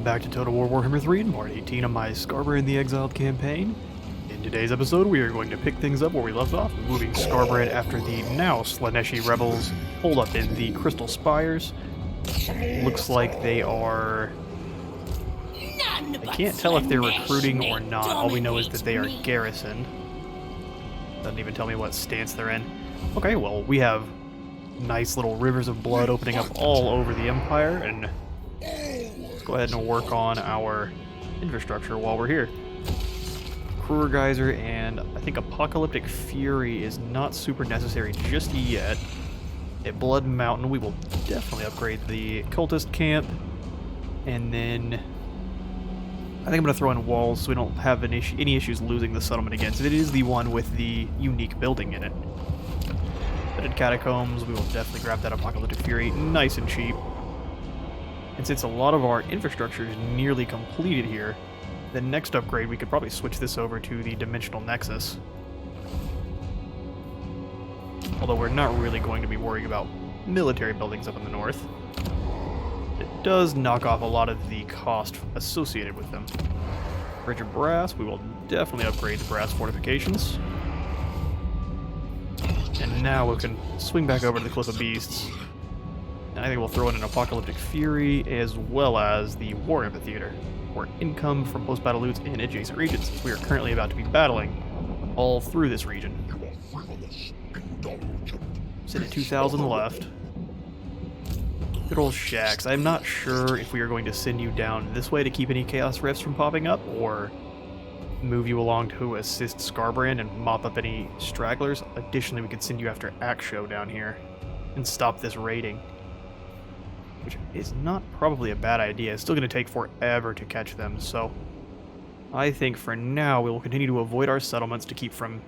back to Total War Warhammer 3 in Part 18 of my Scarbrand the Exiled campaign. In today's episode, we are going to pick things up where we left off, moving Scarbrand after the now Slaneshi rebels hold up in the Crystal Spires. Looks like they are... I can't tell if they're recruiting or not. All we know is that they are garrisoned. Doesn't even tell me what stance they're in. Okay, well, we have nice little rivers of blood opening up all over the Empire, and let's go ahead and work on our infrastructure while we're here. Kruger Geyser and I think Apocalyptic Fury is not super necessary just yet. At Blood Mountain, we will definitely upgrade the Cultist Camp, and then I think I'm going to throw in walls so we don't have any issues losing the settlement again, so it is the one with the unique building in it. Fitted Catacombs, we will definitely grab that Apocalyptic Fury, nice and cheap. And since a lot of our infrastructure is nearly completed here, the next upgrade we could probably switch this over to the Dimensional Nexus. Although we're not really going to be worrying about military buildings up in the north. It does knock off a lot of the cost associated with them. Bridge of Brass, we will definitely upgrade the brass fortifications. And now we can swing back over to the Cliff of Beasts. And I think we'll throw in an Apocalyptic Fury as well as the War Amphitheater, for income from post-battle loots in adjacent regions, since we are currently about to be battling all through this region. Sit at 2,000 left. Good old Shax. I'm not sure if we are going to send you down this way to keep any Chaos Rifts from popping up, or move you along to assist Scarbrand and mop up any stragglers. Additionally, we could send you after Aksho down here and stop this raiding, which is not probably a bad idea. It's still going to take forever to catch them, so I think for now we will continue to avoid our settlements to keep from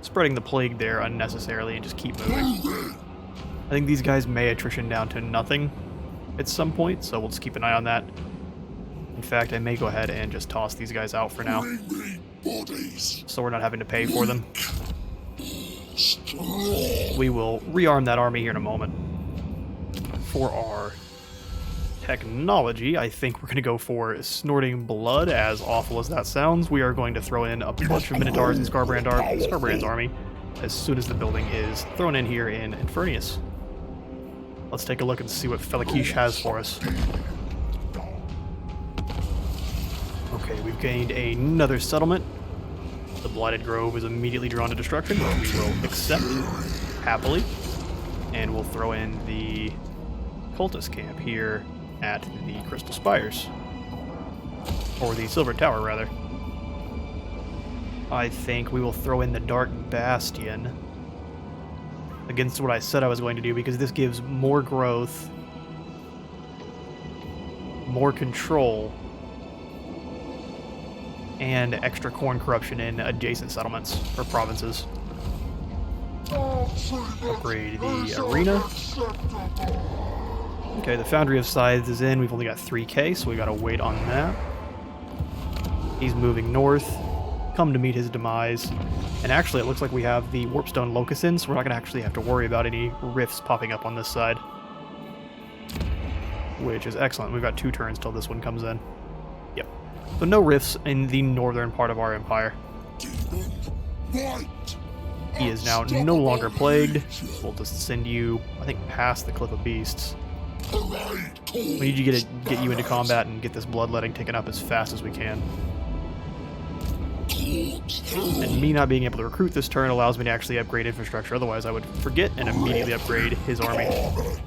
spreading the plague there unnecessarily and just keep moving. I think these guys may attrition down to nothing at some point, so we'll just keep an eye on that. In fact, I may go ahead and just toss these guys out for now, so we're not having to pay for them. We will rearm that army here in a moment. For our technology, I think we're going to go for Snorting Blood. As awful as that sounds, we are going to throw in a bunch of Minotaurs in Scarbrand's army as soon as the building is thrown in here in Infernius. Let's take a look and see what Felakish has for us. Okay, we've gained another settlement. The Blighted Grove is immediately drawn to destruction, which we will accept happily. And we'll throw in the Cultist Camp here at the Crystal Spires. Or the Silver Tower, rather. I think we will throw in the Dark Bastion against what I said I was going to do, because this gives more growth, more control, and extra corn corruption in adjacent settlements or provinces. Upgrade the arena. Okay, the Foundry of Scythe is in. We've only got 3k, so we gotta wait on that. He's moving north, come to meet his demise. And actually, it looks like we have the Warpstone Locust in, so we're not gonna actually have to worry about any rifts popping up on this side. Which is excellent. We've got 2 turns till this one comes in. Yep. So no rifts in the northern part of our empire. He is now no longer plagued, so we'll just send you, I think, past the Cliff of Beasts. We need to get you into combat and get this bloodletting taken up as fast as we can. And me not being able to recruit this turn allows me to actually upgrade infrastructure, otherwise I would forget and immediately upgrade his army. Alright,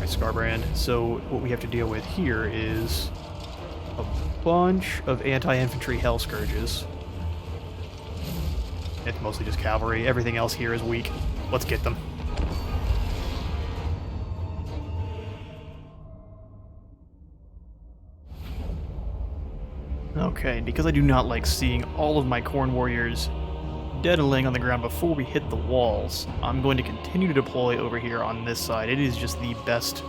Scarbrand. So what we have to deal with here is a bunch of anti-infantry Hell Scourges. It's mostly just cavalry. Everything else here is weak. Let's get them. Okay, because I do not like seeing all of my Khorne warriors dead and laying on the ground before we hit the walls, I'm going to continue to deploy over here on this side. It is just the best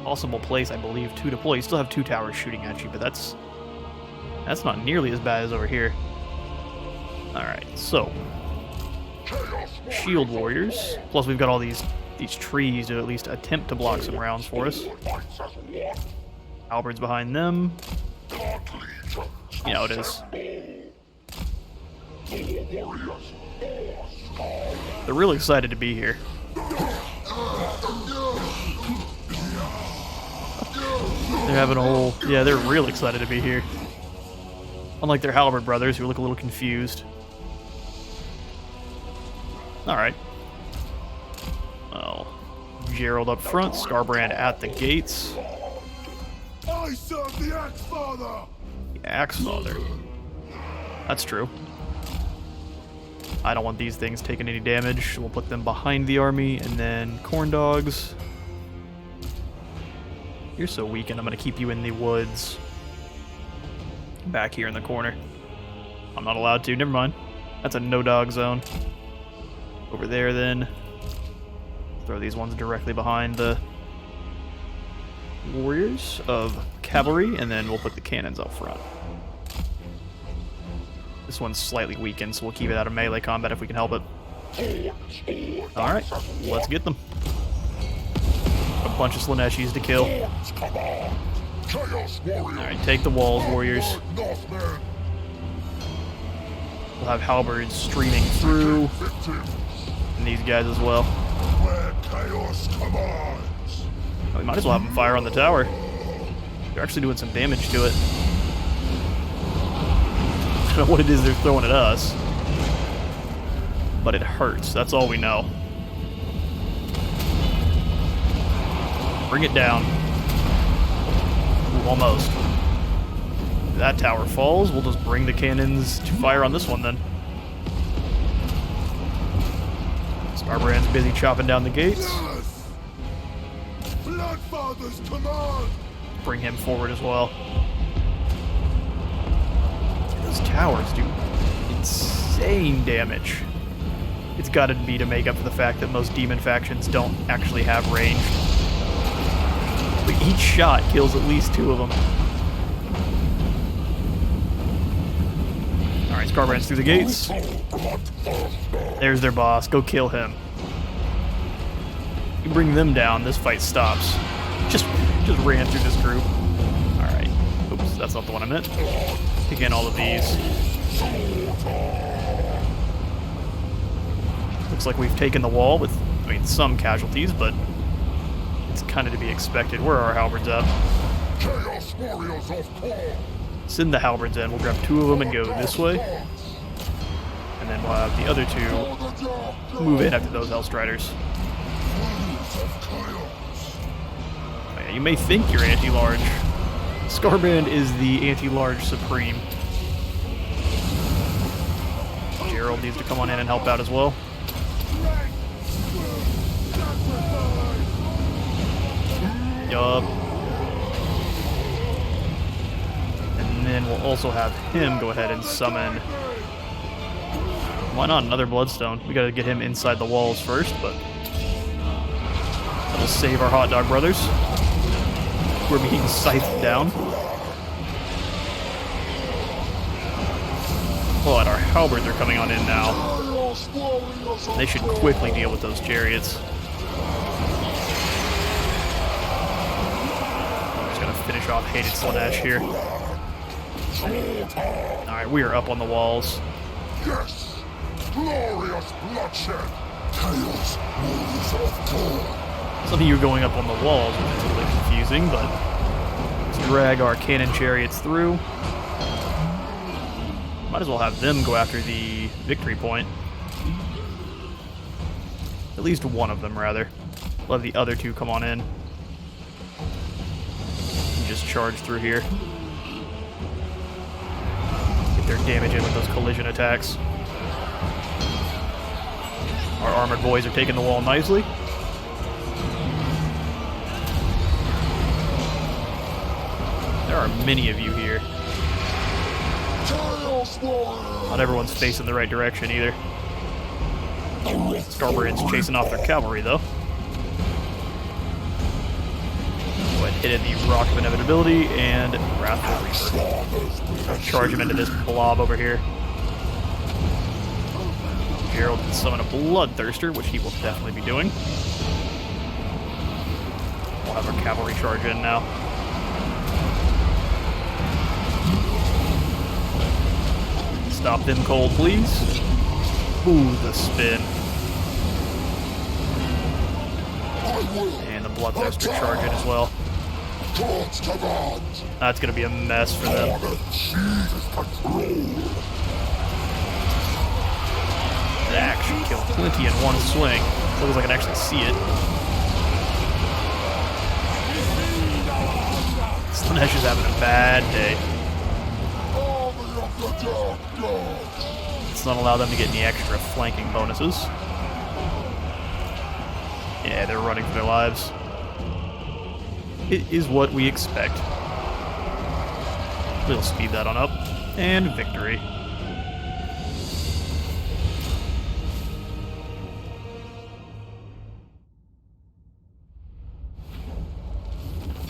possible place, I believe, to deploy. You still have 2 towers shooting at you, but that's not nearly as bad as over here. Alright, so shield warriors, plus we've got all these trees to at least attempt to block some rounds for us. Halberds behind them. You know it is. They're really excited to be here. They're having a whole... Yeah, they're real excited to be here. Unlike their Halberd brothers, who look a little confused. Alright. Well, Gerald up front, Skarbrand at the gates. I serve the Axe-Father! The Axe-Father. That's true. I don't want these things taking any damage. We'll put them behind the army, and then Corn Dogs. You're so weak, and I'm going to keep you in the woods. Back here in the corner. I'm not allowed to. Never mind. That's a no-dog zone. Over there, then. Throw these ones directly behind the warriors of cavalry, and then we'll put the cannons up front. This one's slightly weakened, so we'll keep it out of melee combat if we can help it. Alright, let's get them. A bunch of Slaneshis to kill. Alright, take the walls, warriors. We'll have halberds streaming through. And these guys as well. We might as well have them fire on the tower. They're actually doing some damage to it. I don't know what it is they're throwing at us. But it hurts, that's all we know. Bring it down. Ooh, almost. If that tower falls, we'll just bring the cannons to fire on this one then. Skarbrand's busy chopping down the gates. Bloodfather's command! Bring him forward as well. Those towers do insane damage. It's gotta be to make up for the fact that most demon factions don't actually have range. But each shot kills at least 2 of them. Alright, Skarbrand's through the gates. There's their boss. Go kill him. You bring them down, this fight stops. Just ran through this group. Alright. Oops, that's not the one I meant. Take in all of these. Looks like we've taken the wall with, I mean, some casualties, but it's kind of to be expected. Where are our halberds at? Chaos Warriors of Khorne! Send the halberds in. We'll grab 2 of them and go this way. And then we'll have the other 2 move in after those Hellstriders. Oh, yeah, you may think you're anti-large. Skarbrand is the anti-large supreme. Gerald needs to come on in and help out as well. Yup. And then we'll also have him go ahead and summon... Why not another Bloodstone? We gotta get him inside the walls first, but... That'll save our hot dog brothers. We're being scythed down. Oh, and our halberds are coming on in now. They should quickly deal with those chariots. I'm just gonna finish off Hated Slanesh here. Alright, we are up on the walls. Yes! Glorious bloodshed! Chaos Warriors of Khorne! Some of you are going up on the walls, which is a little confusing, but let's drag our cannon chariots through. Might as well have them go after the victory point. At least one of them, rather. We'll have the other 2 come on in. And just charge through here. Get their damage in with those collision attacks. Our armored boys are taking the wall nicely. There are many of you here. Not everyone's facing the right direction either. Skarbrand's chasing off their cavalry though. Go ahead and hit in the Rock of Inevitability and Wrathful Reaper. Charge him into this blob over here. Gerald can summon a Bloodthirster, which he will definitely be doing. We'll have our cavalry charge in now. Stop them cold, please. Ooh, the spin. And the Bloodthirster charge in as well. That's gonna be a mess for them. That should kill plenty in one swing. Looks like I can actually see it. Slanesh is having a bad day. Let's not allow them to get any extra flanking bonuses. Yeah, they're running for their lives. It is what we expect. We'll speed that on up. And victory.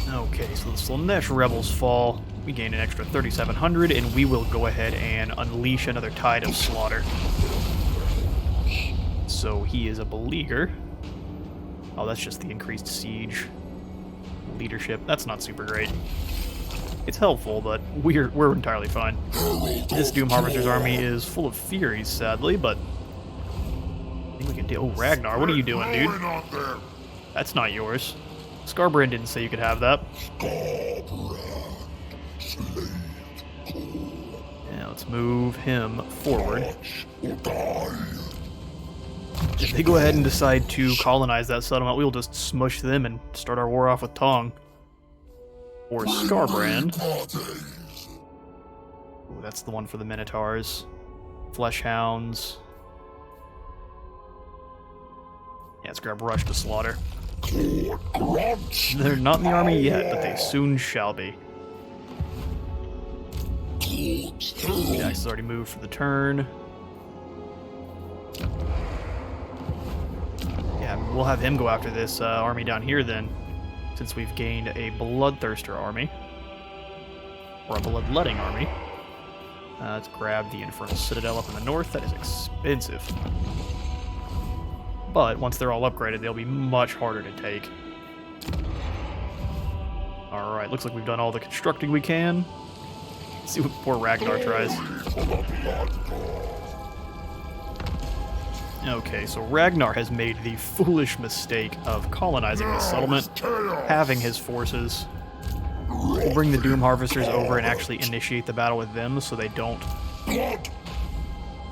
Okay, so the Slanesh rebels fall. We gain an extra 3,700, and we will go ahead and unleash another tide of slaughter. So he is a beleaguer. Oh, that's just the increased siege. Leadership, that's not super great. It's helpful, but we're entirely fine. This Doom Harvester's army is full of Furies, sadly, but I think we can deal. Oh, Ragnar, what are you doing, dude? That's not yours. Skarbrand didn't say you could have that. Yeah, let's move him forward. If they go ahead and decide to colonize that settlement, we'll just smush them and start our war off with Tong. Or Skarbrand. Ooh, that's the one for the Minotaurs. Fleshhounds. Yeah, let's grab Rush to Slaughter. They're not in the army yet, but they soon shall be. Jax has already moved for the turn. Yeah, we'll have him go after this army down here then, since we've gained a Bloodthirster army. Or a Bloodletting army. Let's grab the Infernal Citadel up in the north. That is expensive. But once they're all upgraded, they'll be much harder to take. Alright, looks like we've done all the constructing we can. Let's see what poor Ragnar tries. Okay, so Ragnar has made the foolish mistake of colonizing the settlement, having his forces. We'll bring the Doom Harvesters over and actually initiate the battle with them so they don't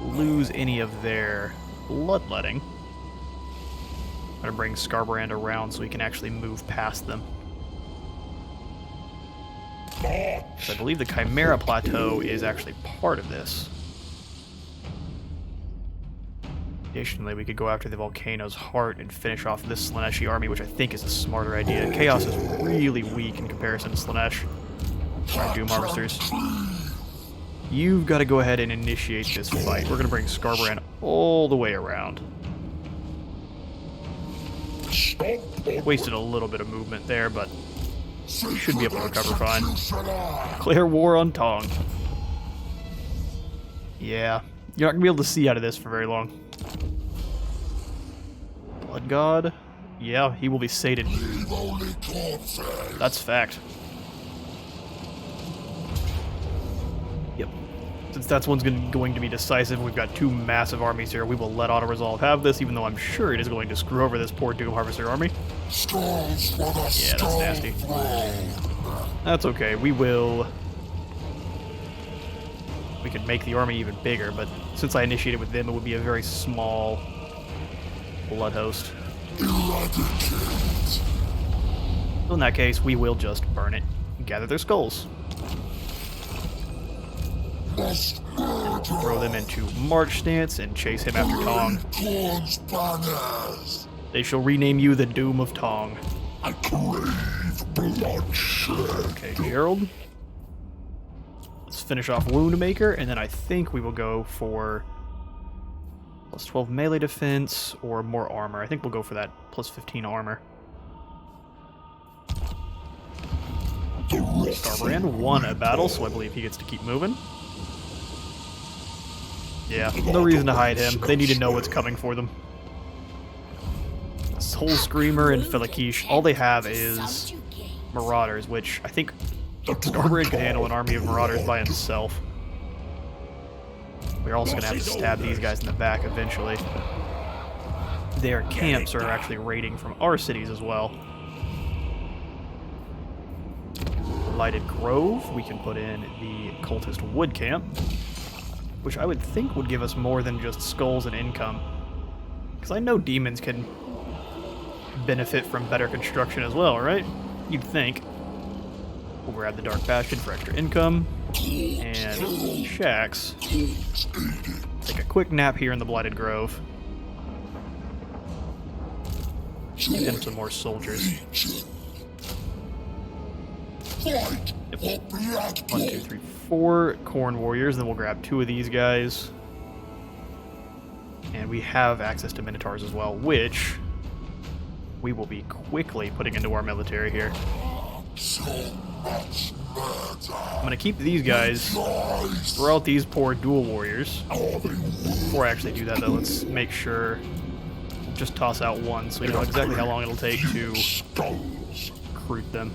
lose any of their bloodletting. I'm gonna bring Skarbrand around so he can actually move past them. So I believe the Chimera Plateau is actually part of this. Additionally, we could go after the Volcano's Heart and finish off this Slaneshi army, which I think is a smarter idea. Chaos is really weak in comparison to Slanesh. Alright, Doom Harvesters. You've got to go ahead and initiate this fight. We're going to bring Skarbrand all the way around. Wasted a little bit of movement there, but we should be able to recover fine. Declare war on Tong. Yeah, you're not going to be able to see out of this for very long. Blood God? Yeah, he will be sated. That's fact. Yep. Since that's one's going to be decisive, we've got two massive armies here. We will let Auto-Resolve have this, even though I'm sure it is going to screw over this poor Doom Harvester army. Yeah, that's nasty. That's okay. We could make the army even bigger, but since I initiated with them, it would be a very small blood host. So in that case, we will just burn it and gather their skulls. Throw them into march stance and chase him after Tong. They shall rename you the Doom of Tong. I crave bloodshed. Okay, Gerald. Let's finish off Woundmaker, and then I think we will go for plus 12 melee defense or more armor. I think we'll go for that plus 15 armor. Skarbrand won a battle, so I believe he gets to keep moving. Yeah, no reason to hide him. They need to know what's coming for them. Soul Screamer and Felakish, all they have is Marauders, which I think Skarbrand could handle an army of Marauders by himself. We're also going to have to stab these guys in the back eventually. Their camps are actually raiding from our cities as well. Lighted Grove, we can put in the Cultist Wood Camp, which I would think would give us more than just skulls and income. Because I know demons can benefit from better construction as well, right? You'd think. We'll grab the Dark Bastion for extra income. And Shax. Take a quick nap here in the Blighted Grove. Give him some more soldiers. Yep. 1, 2, 3, 4 Khorne warriors. Then we'll grab 2 of these guys. And we have access to Minotaurs as well, which we will be quickly putting into our military here. I'm going to keep these guys, throw out these poor dual warriors. Before I actually do that, though, let's make sure, just toss out one so we know exactly how long it'll take to recruit them.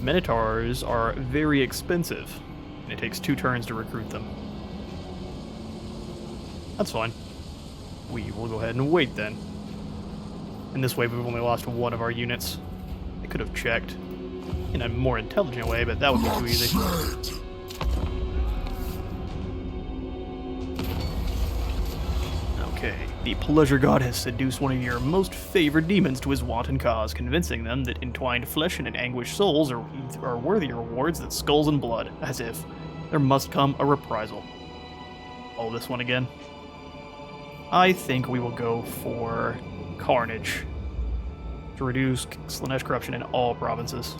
Minotaurs are very expensive, and it takes 2 turns to recruit them. That's fine. We will go ahead and wait then. And this way we've only lost 1 of our units. I could have checked in a more intelligent way, but that would be too easy. Okay, the Pleasure God has seduced one of your most favored demons to his wanton cause, convincing them that entwined flesh and anguished souls are worthier rewards than skulls and blood, as if there must come a reprisal. Oh, this one again. I think we will go for Carnage to reduce Slaanesh corruption in all provinces.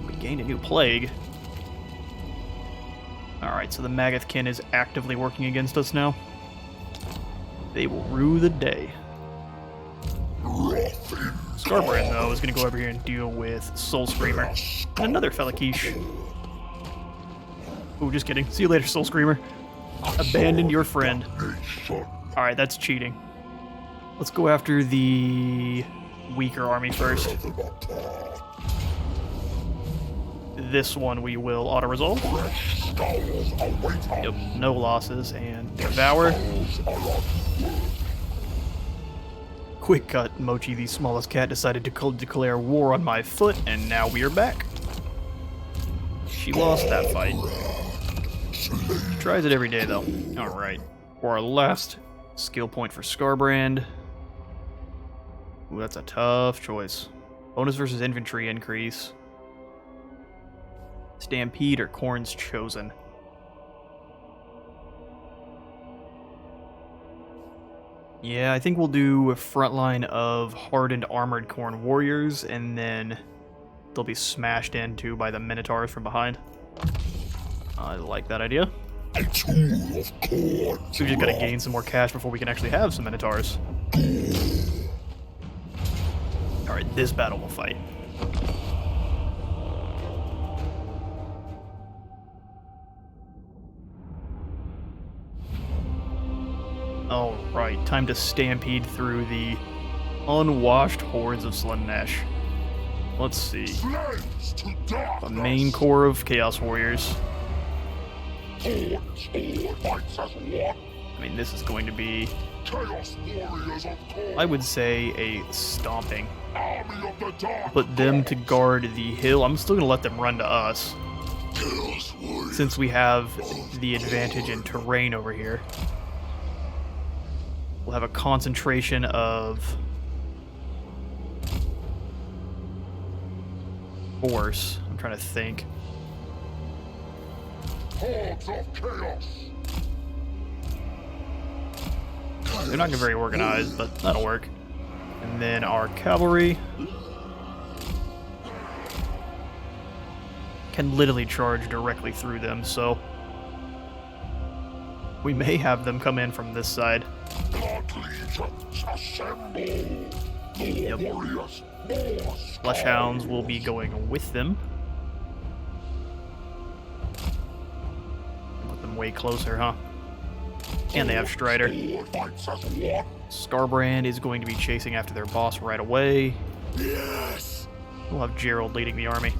We gained a new plague. Alright, so the Magathkin is actively working against us now. They will rue the day. Scarbrand, though, is going to go over here and deal with Soul Screamer. And another Felakish. Ooh, just kidding. See you later, Soul Screamer. Abandoned your friend. Alright, that's cheating. Let's go after the weaker army first. This one we will auto-resolve. Yep, no losses, and Devour. Quick cut, Mochi the smallest cat decided to declare war on my foot, and now we are back. She lost that fight. She tries it every day, though. Alright, for our last skill point for Scarbrand. Ooh, that's a tough choice. Bonus versus infantry increase. Stampede or Khorne's Chosen. Yeah, I think we'll do a frontline of hardened armored Khorne warriors, and then they'll be smashed into by the Minotaurs from behind. I like that idea. So we just gotta gain some more cash before we can actually have some Minotaurs. Alright, this battle we'll fight. Alright, time to stampede through the unwashed hordes of Slaanesh. Let's see. A main core of Chaos Warriors. I mean, this is going to be, I would say, a stomping. Put them to guard the hill. I'm still going to let them run to us, since we have the advantage in terrain over here. We'll have a concentration of force. I'm trying to think. Hordes of chaos. They're not very organized, but that'll work. And then our cavalry can literally charge directly through them, so we may have them come in from this side. Yep. Fleshhounds will be going with them. Put them way closer, huh? And they have Strider. Scarbrand is going to be chasing after their boss right away. We'll have Gerald leading the army.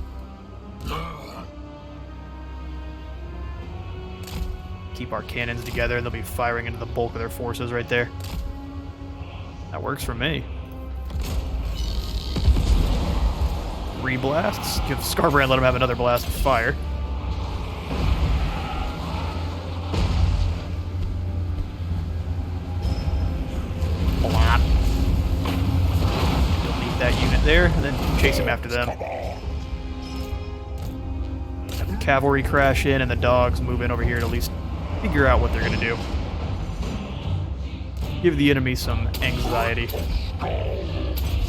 Keep our cannons together and they'll be firing into the bulk of their forces right there. That works for me. 3 blasts. Give Scarbrand, let him have another blast of fire. Blah. Delete that unit there, and then chase him after them. Have the cavalry crash in, and the dogs move in over here to at least figure out what they're gonna do. Give the enemy some anxiety.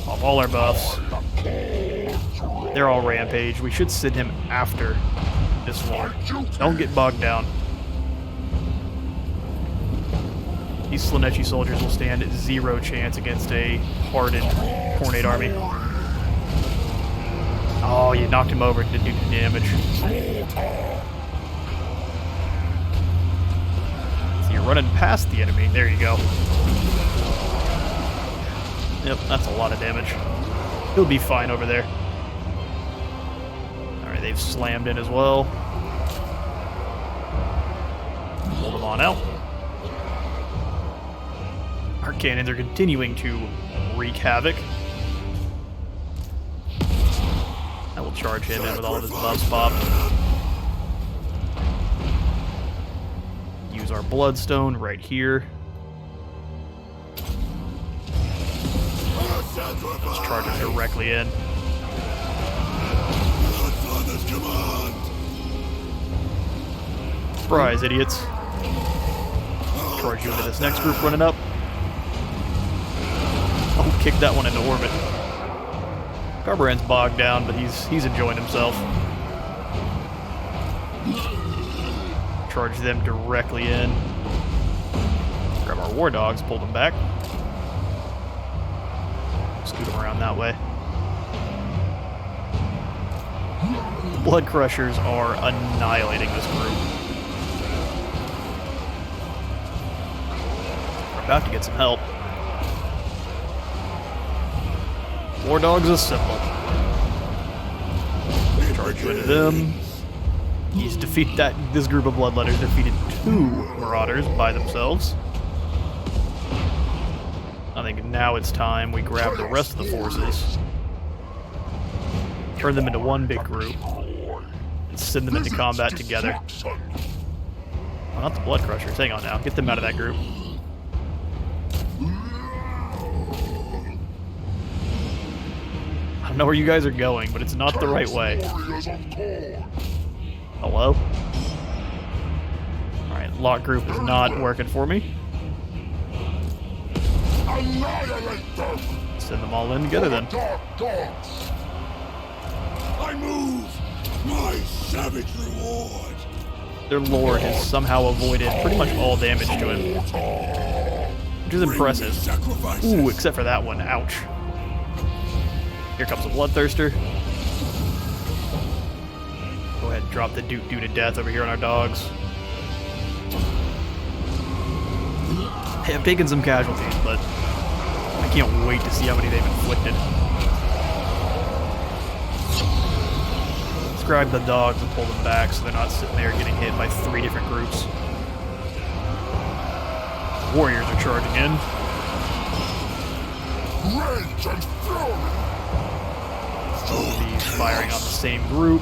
Off all our buffs. They're all rampage. We should send him after this war. Don't get bogged down. These Slaneshi soldiers will stand 0 chance against a hardened Khornate army. Oh, you knocked him over. Didn't do any damage. So you're running past the enemy. There you go. Yep, that's a lot of damage. He'll be fine over there. Alright, they've slammed in as well. Hold them on out. Our cannons are continuing to wreak havoc. I will charge him in with all of his buffs popped. Use our bloodstone right here. Let's charge him directly in. Surprise, idiots. Charge you into this next group running up. Oh, kick that one into orbit. Scarbrand's bogged down, but he's enjoying himself. Charge them directly in. Grab our war dogs, pull them back. Scoot them around that way. Blood Crushers are annihilating this group. We're about to get some help. War Dogs assemble. Charge you into them. He's defeated this group of Bloodletters defeated 2 Marauders by themselves. I think now it's time we grab the rest of the forces, turn them into one big group, and send them into combat together. Oh, not the Blood Crushers. Hang on now. Get them out of that group. I don't know where you guys are going, but it's not the right way. Hello? Alright, lock group is not working for me. Send them all in together then. I move my savage reward. Their lord has somehow avoided pretty much all damage to him, which is impressive. Ooh, except for that one. Ouch. Here comes a Bloodthirster. Go ahead and drop the Duke to death over here on our dogs. Hey, I've taken some casualties, but I can't wait to see how many they've inflicted. Let's grab the dogs and pull them back so they're not sitting there getting hit by 3 different groups. Warriors are charging in. Rage and fury. These firing on the same group.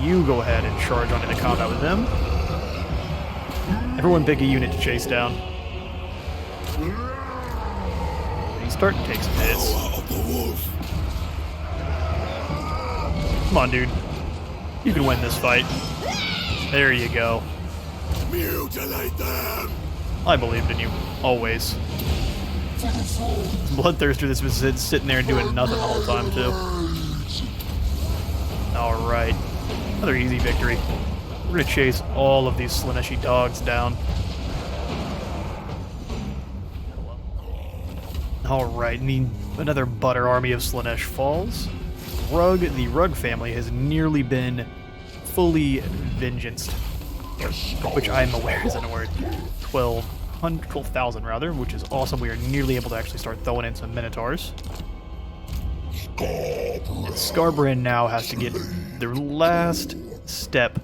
You go ahead and charge on into combat with them. Everyone pick a unit to chase down. He's starting to take some hits. Come on, dude. You can win this fight. There you go. Mutilate them. I believed in you. Always. Bloodthirster that's been sitting there doing nothing the whole time, too. Alright. Another easy victory. We're gonna chase all of these Slaneshi dogs down. Alright, another butter army of Slanesh falls. The RHUG family has nearly been fully vengeanced, which I'm aware isn't a word. 12,000 rather, which is awesome. We are nearly able to actually start throwing in some Minotaurs. Scarbrand now has to get their last step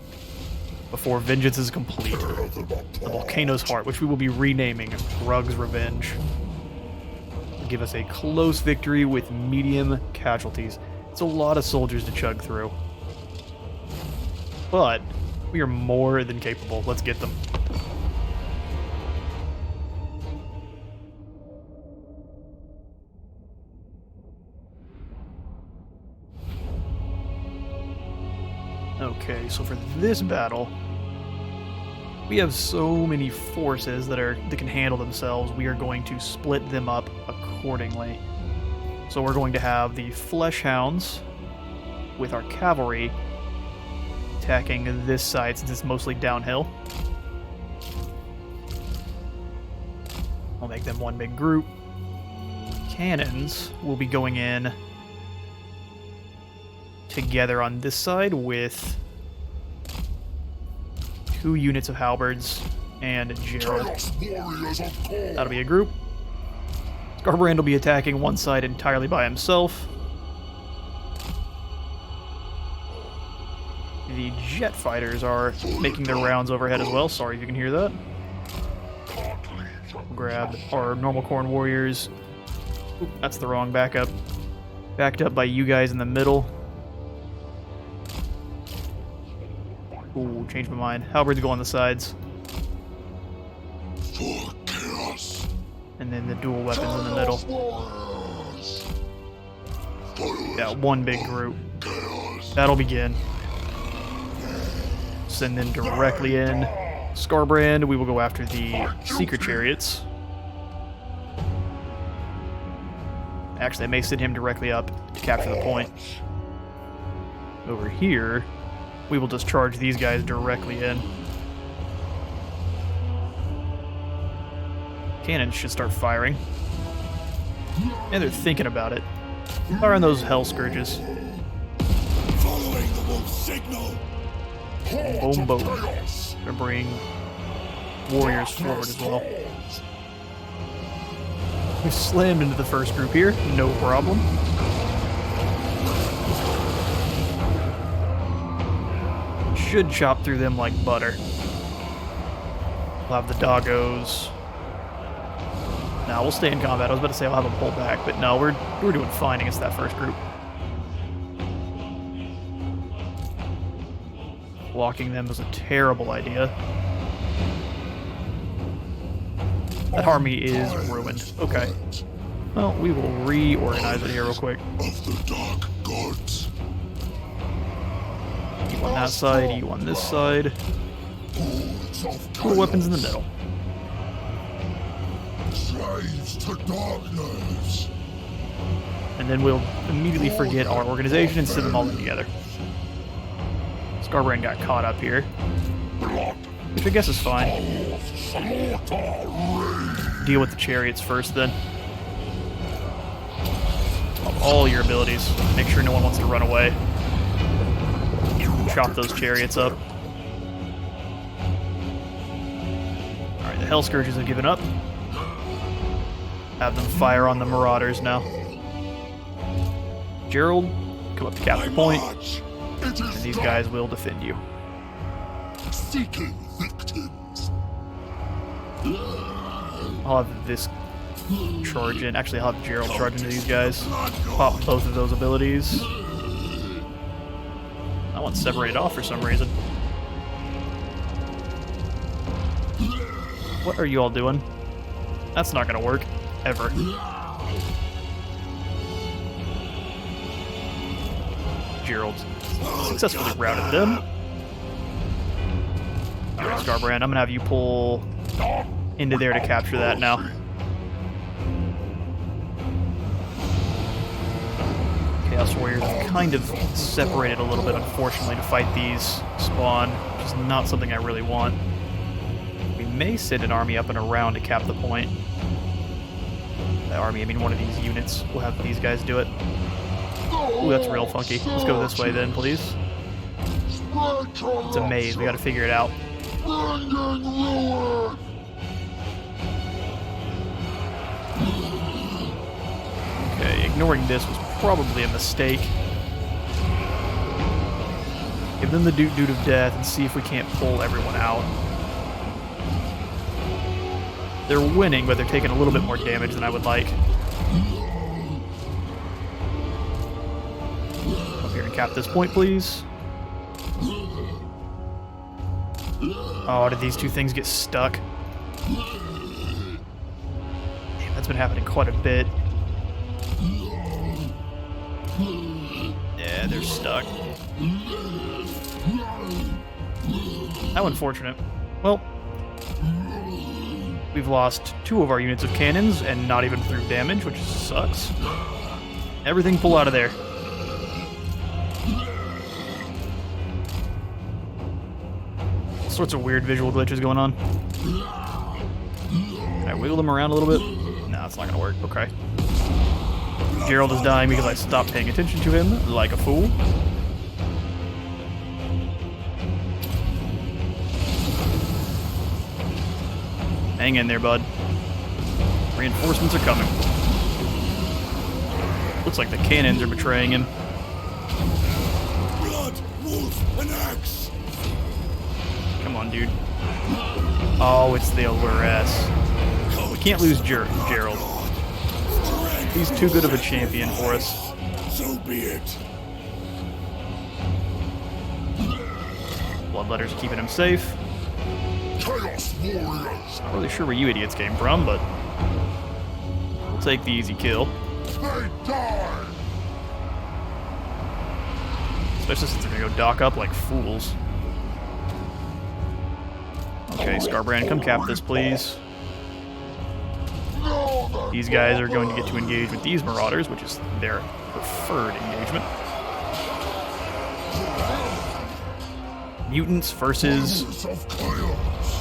before vengeance is complete. The Volcano's Heart, which we will be renaming RHUG's Revenge. Give us a close victory with medium casualties. It's a lot of soldiers to chug through. But we are more than capable. Let's get them. Okay, so for this battle, we have so many forces that can handle themselves. We are going to split them up accordingly. So we're going to have the Flesh Hounds with our cavalry attacking this side since it's mostly downhill. I'll make them one big group. Cannons will be going in together on this side with 2 units of halberds and Gerald. That'll be a group. Scarbrand will be attacking one side entirely by himself. The jet fighters are making their rounds overhead as well. Sorry if you can hear that. Grab our normal Khorne warriors. Oop, that's the wrong backup. Backed up by you guys in the middle. Ooh, changed my mind. Halberds go on the sides. For chaos. And then the dual weapons in the middle. Yeah, one big group. That'll begin. Send them directly in. Scarbrand, we will go after the Secret Chariots. Actually, I may send him directly up to capture the point. Over here, we will just charge these guys directly in. Cannons should start firing. And they're thinking about it. Fire on those Hell Scourges. Following the wolf's signal. Boom, boom. Gonna bring warriors forward as well. We've slammed into the first group here, no problem. Should chop through them like butter. We'll have the doggos. Now we'll stay in combat. I was about to say I'll have them pull back, but no, we're doing fine against that first group. Blocking them was a terrible idea. That army is ruined. Okay. Well, we will reorganize it here real quick. Of the dark gods. You on that side, you on this side. Cool weapons in the middle. Slaves to darkness. And then we'll immediately forget our organization and send them all together. Scarbrand got caught up here, which I guess is fine. Deal with the chariots first, then. Of all your abilities, make sure no one wants to run away. Chop those chariots up. Alright, the Hell Scourges have given up. Have them fire on the Marauders now. Gerald, come up to cap the point. And these guys will defend you. Seeking victims. I'll have this charge in. Actually, I'll have Gerald charge into these guys. Pop both of those abilities. I want separated off for some reason. What are you all doing? That's not gonna work. Ever. Gerald successfully routed them. Alright, Scarbrand, I'm gonna have you pull into there to capture that now. Chaos Warriors have kind of separated a little bit, unfortunately, to fight these spawn, which is not something I really want. We may send an army up and around to cap the point. The army, I mean one of these units, will have these guys do it. Ooh, that's real funky. Let's go this way then, please. It's a maze, we gotta figure it out. Okay, ignoring this was probably a mistake. Give them the Dude of Death and see if we can't pull everyone out. They're winning, but they're taking a little bit more damage than I would like. Up here and cap this point, please. Oh, did these two things get stuck? Damn, that's been happening quite a bit. Yeah, they're stuck. How unfortunate. Well, we've lost 2 of our units of cannons, and not even through damage, which sucks. Everything pull out of there. All sorts of weird visual glitches going on. Can I wiggle them around a little bit? No, it's not gonna work. Okay. Gerald is dying because I stopped paying attention to him like a fool. Hang in there, bud. Reinforcements are coming. Looks like the cannons are betraying him. Blood, wolf, and axe. Come on, dude. Oh, it's the ORS. We can't lose Gerald. He's too good of a champion for us. So be it. Bloodletter's keeping him safe. Chaos warriors. Not really sure where you idiots came from, but we'll take the easy kill. They die. Especially since they're gonna go dock up like fools. Okay, Scarbrand, come cap this, please. These guys are going to get to engage with these Marauders, which is their preferred engagement. Mutants versus...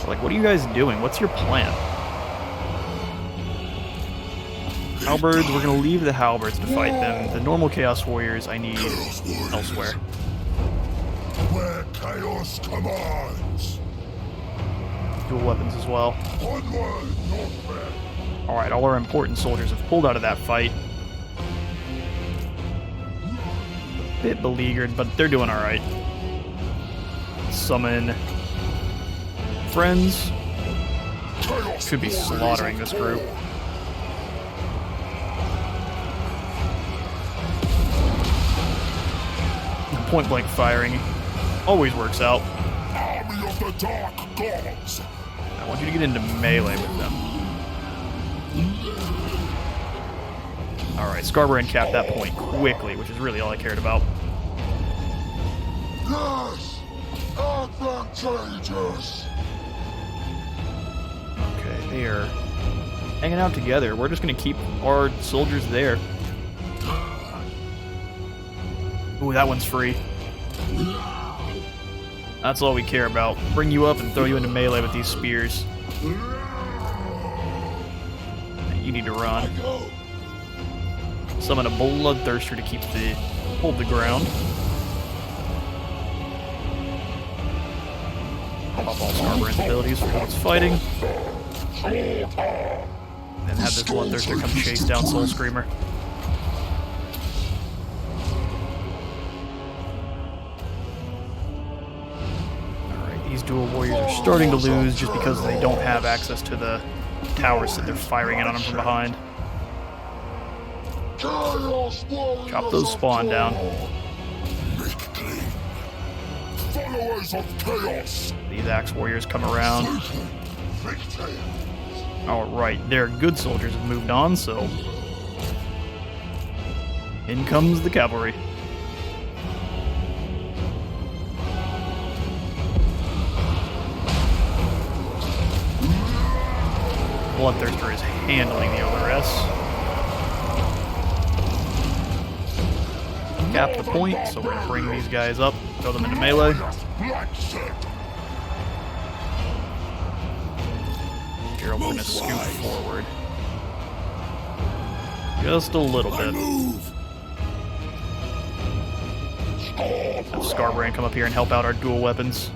Like, what are you guys doing? What's your plan? Halberds, we're going to leave the Halberds to fight them. The normal Chaos Warriors I need elsewhere. Where chaos commands. Dual weapons as well. Onward, Northmen. Alright, all our important soldiers have pulled out of that fight. A bit beleaguered, but they're doing alright. Summon friends. Should be slaughtering this group. Point blank firing always works out. Army of the Dark Gods. I want you to get into melee with them. Alright, Scarbrand capped that point quickly, which is really all I cared about. Yes, advantageous. Okay, they are hanging out together. We're just going to keep our soldiers there. Ooh, that one's free. That's all we care about. Bring you up and throw you into melee with these spears. You need to run. Summon a Bloodthirster to hold the ground. Pop up all Scarbrand's abilities for when it's fighting. And have this Bloodthirster come chase down Soul Screamer. These dual warriors are starting to lose just because they don't have access to the towers that they're firing in on them from behind. Chop those spawn down. Followers of chaos. These axe warriors come around. Alright, their good soldiers have moved on, so in comes the cavalry. Bloodthirster is handling the ORS. Cap the point, so we're going to bring these guys up, throw them into melee. Gerald's going to scoot forward. Just a little bit. Have Scarbrand come up here and help out our dual weapons.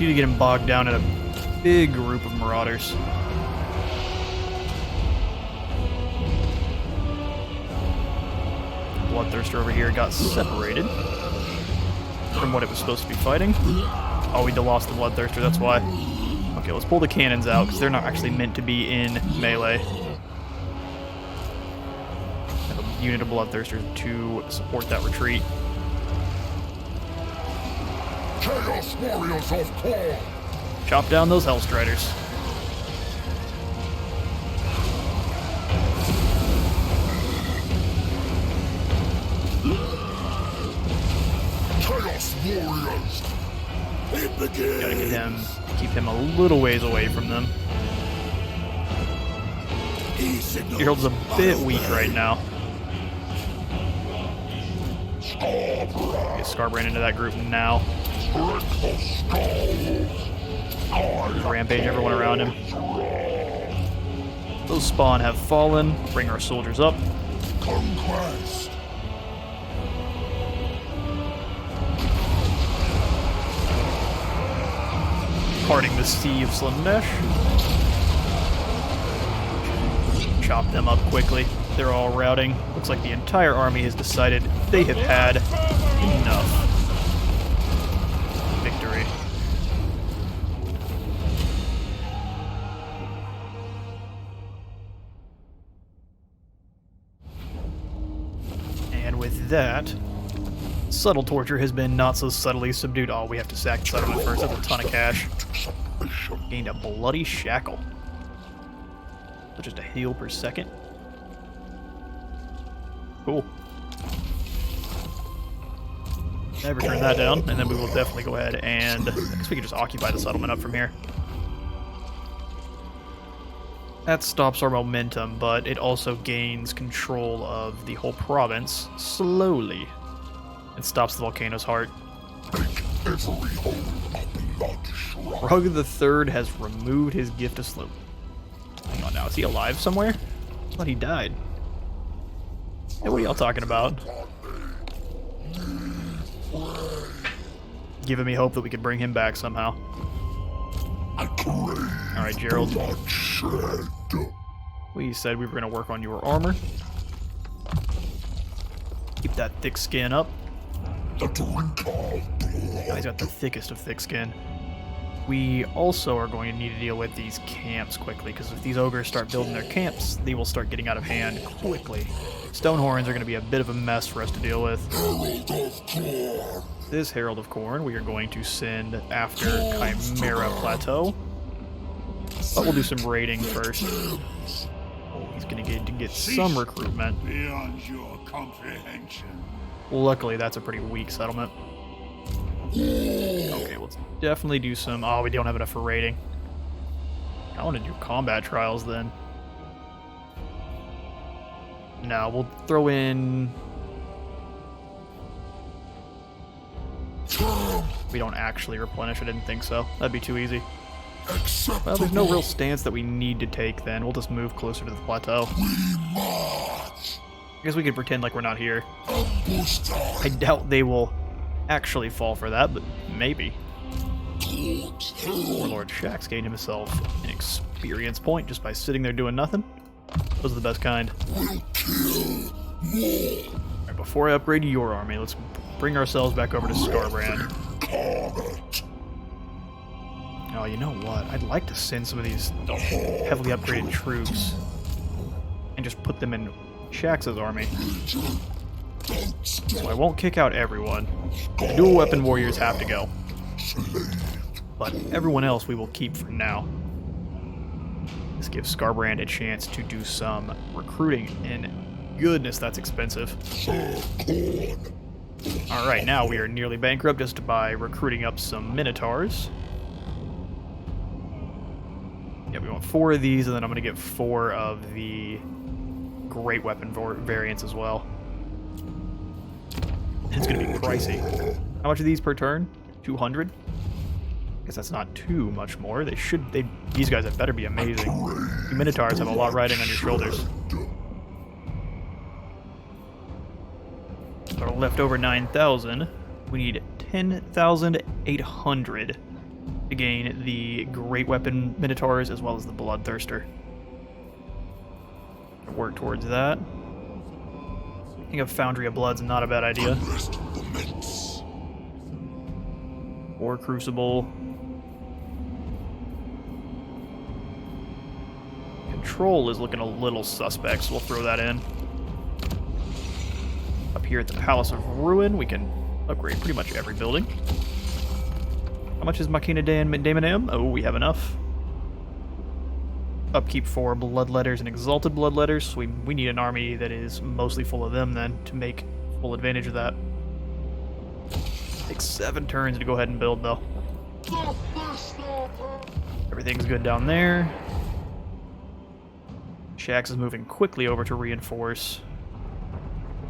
need to get him bogged down in a big group of marauders. Bloodthirster over here got separated from what it was supposed to be fighting. Oh, we lost the Bloodthirster, that's why. Okay, let's pull the cannons out, because they're not actually meant to be in melee. Have a unit of Bloodthirsters to support that retreat. Chaos Warriors of Khorne! Chop down those Hellstriders. Chaos Warriors! It begins! Gotta get him, keep him a little ways away from them. Herald's a bit weak right now. Get Scarbrand into that group now. Rampage everyone around him. Those spawn have fallen. Bring our soldiers up. Conquest! Parting the Sea of Slaanesh. Chop them up quickly. They're all routing. Looks like the entire army has decided they have had enough. Victory. And with that, subtle torture has been not so subtly subdued. Oh, we have to sack the settlement first. That's a ton of cash. Gained a bloody shackle. So just a heal per second. Cool. Never turn that down, and then we will definitely go ahead and I guess we can just occupy the settlement up from here. That stops our momentum, but it also gains control of the whole province slowly. It stops the volcano's heart. RHUG the Third has removed his gift of slope. Hang on now, is he alive somewhere? I thought he died. Hey, what are y'all talking about? Giving me hope that we could bring him back somehow. Alright, Gerald. We said we were going to work on your armor. Keep that thick skin up. Oh, he's got the thickest of thick skin. We also are going to need to deal with these camps quickly, because if these ogres start building their camps, they will start getting out of hand quickly. Stonehorns are going to be a bit of a mess for us to deal with. This Herald of Khorne we are going to send after Chimera Plateau. But we'll do some raiding first. Oh, he's going to get some recruitment. Beyond your comprehension. Luckily, that's a pretty weak settlement. Okay, let's definitely do some... Oh, we don't have enough for raiding. I want to do combat trials then. No, we'll throw in... We don't actually replenish, I didn't think so. That'd be too easy. Well, there's no real stance that we need to take then. We'll just move closer to the plateau. I guess we could pretend like we're not here. I doubt they will actually fall for that, but maybe. Warlord Shaxx gained himself an experience point just by sitting there doing nothing. Those are the best kind. Alright, before I upgrade your army, let's bring ourselves back over to Scarbrand. Oh, you know what? I'd like to send some of these heavily upgraded troops and just put them in Shaxx's army. So I won't kick out everyone. The dual weapon warriors have to go. But everyone else we will keep for now. This gives Scarbrand a chance to do some recruiting, and goodness, that's expensive. Alright, now we are nearly bankrupt just by recruiting up some Minotaurs. Yeah, we want 4 of these, and then I'm going to get 4 of the great weapon variants as well. It's going to be pricey. How much are these per turn? 200? I guess that's not too much more. These guys had better be amazing. You Minotaurs have a lot riding on your shoulders. Our leftover 9,000. We need 10,800. to gain the Great Weapon Minotaurs as well as the Bloodthirster. Work towards that. I think a Foundry of Blood's not a bad idea. Or Crucible. Control is looking a little suspect, so we'll throw that in. Up here at the Palace of Ruin, we can upgrade pretty much every building. How much is Machina Daemon M? Oh, we have enough. Upkeep for Bloodletters and Exalted Bloodletters, so we need an army that is mostly full of them then to make full advantage of that. Takes 7 turns to go ahead and build though. Everything's good down there. Shax is moving quickly over to reinforce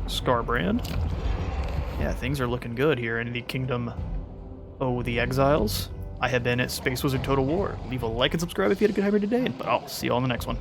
Scarbrand. Yeah, things are looking good here in the Kingdom of the Exiles. I have been at Space Wizard Total War. Leave a like and subscribe if you had a good time here today, but I'll see you all in the next one.